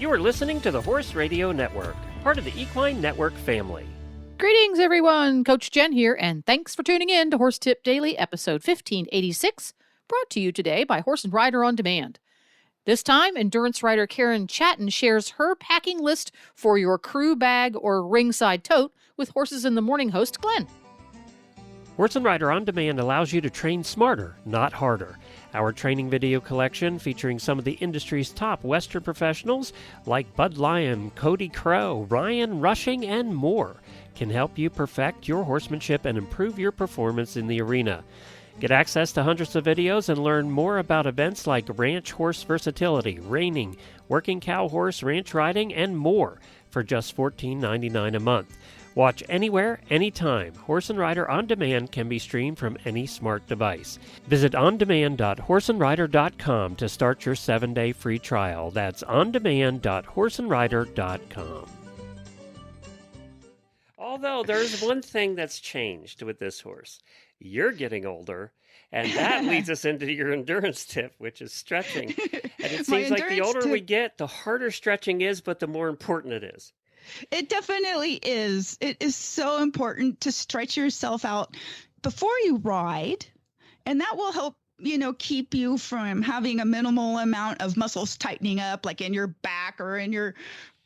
You are listening to the Horse Radio Network, part of the Equine Network family. Greetings, everyone. Coach Jen here, and thanks for tuning in to Horse Tip Daily, episode 1586, brought to you today by Horse and Rider on Demand. This time, endurance rider Karen Chaton shares her packing list for your crew bag or ringside tote with Horses in the Morning host Glenn. Horse and Rider on Demand allows you to train smarter, not harder. Our training video collection, featuring some of the industry's top Western professionals like Bud Lyon, Cody Crow, Ryan Rushing, and more, can help you perfect your horsemanship and improve your performance in the arena. Get access to hundreds of videos and learn more about events like ranch horse versatility, reining, working cow horse ranch riding, and more for just $14.99 a month. Watch anywhere, anytime. Horse and Rider On Demand can be streamed from any smart device. Visit ondemand.horseandrider.com to start your 7-day free trial. That's ondemand.horseandrider.com. Although there's one thing that's changed with this horse. You're getting older, and that leads us into your endurance tip, which is stretching. And it seems like the older we get, the harder stretching is, but the more important it is. It definitely is. It is so important to stretch yourself out before you ride, and that will help, keep you from having a minimal amount of muscles tightening up, like in your back or in your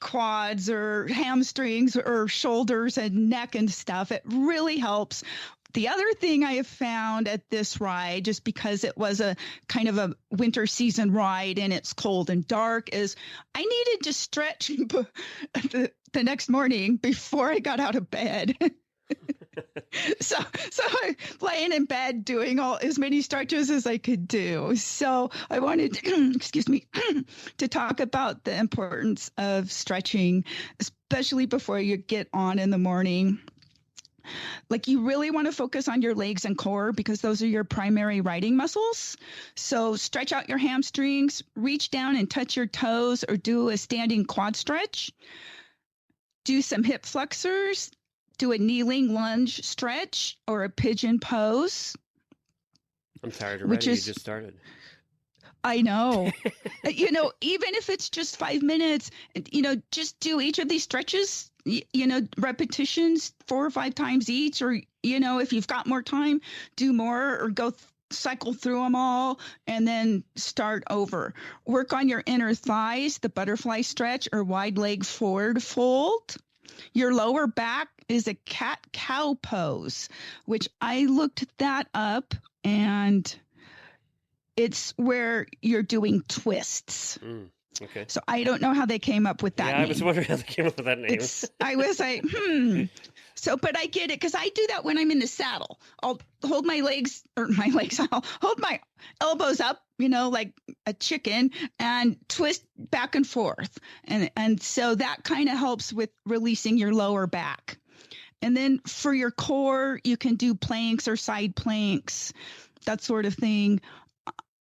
quads or hamstrings or shoulders and neck and stuff. It really helps. The other thing I have found at this ride, just because it was a kind of a winter season ride and it's cold and dark, is I needed to stretch the next morning before I got out of bed. So I laying in bed doing as many stretches as I could do. So I wanted to talk about the importance of stretching, especially before you get on in the morning. Like, you really want to focus on your legs and core because those are your primary riding muscles. So stretch out your hamstrings, reach down and touch your toes, or do a standing quad stretch. Do some hip flexors, do a kneeling lunge stretch or a pigeon pose. I'm tired already. You just started. I know. Even if it's just 5 minutes, just do each of these stretches, repetitions 4 or 5 times each, or, if you've got more time, do more, or cycle through them all and then start over. Work on your inner thighs, the butterfly stretch or wide leg forward fold. Your lower back is a cat-cow pose, which I looked that up, and it's where you're doing twists. Okay. So I don't know how they came up with that name. I was wondering how they came up with that name. I was like, So, but I get it because I do that when I'm in the saddle. I'll hold I'll hold my elbows up, like a chicken, and twist back and forth. And so that kind of helps with releasing your lower back. And then for your core, you can do planks or side planks, that sort of thing.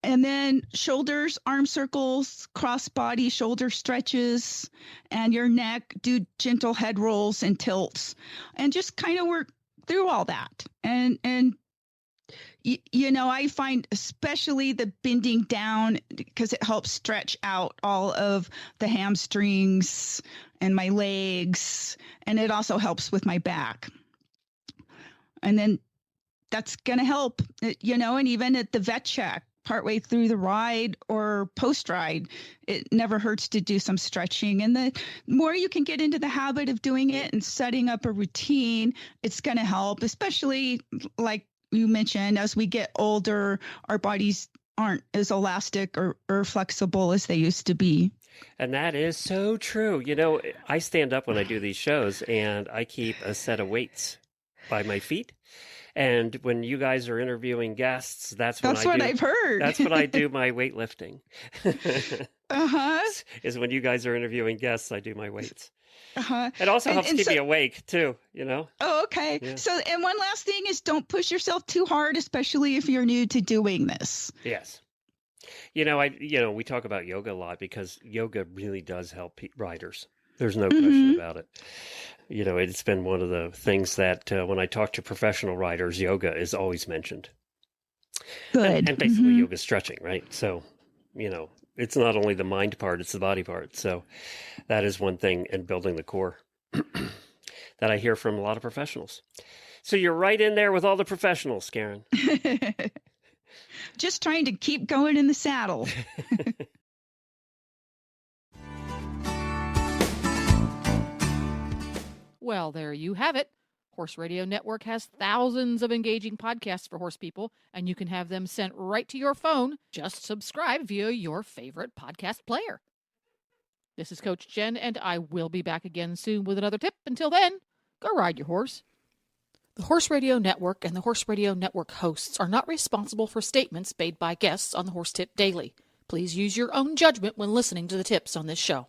And then shoulders, arm circles, cross body shoulder stretches, and your neck, do gentle head rolls and tilts, and just kind of work through all that. And I find especially the bending down, because it helps stretch out all of the hamstrings and my legs, and it also helps with my back. And then that's going to help, and even at the vet check, partway through the ride or post-ride, it never hurts to do some stretching. And the more you can get into the habit of doing it and setting up a routine, it's going to help, especially like you mentioned, as we get older, our bodies aren't as elastic or flexible as they used to be. And that is so true. I stand up when I do these shows, and I keep a set of weights by my feet. And when you guys are interviewing guests, that's what I've heard. That's when I do my weightlifting. Is when you guys are interviewing guests, I do my weights. It also helps keep me awake too, Oh, okay. Yeah. So, and one last thing is, don't push yourself too hard, especially if you're new to doing this. Yes. We talk about yoga a lot because yoga really does help riders. There's no question about it. It's been one of the things that when I talk to professional riders, yoga is always mentioned. Good. And basically yoga stretching, right? So, It's not only the mind part, it's the body part. So that is one thing in building the core that I hear from a lot of professionals. So you're right in there with all the professionals, Karen. Just trying to keep going in the saddle. Well, there you have it. Horse Radio Network has thousands of engaging podcasts for horse people, and you can have them sent right to your phone. Just subscribe via your favorite podcast player. This is Coach Jen, and I will be back again soon with another tip. Until then, go ride your horse. The Horse Radio Network and the Horse Radio Network hosts are not responsible for statements made by guests on the Horse Tip Daily. Please use your own judgment when listening to the tips on this show.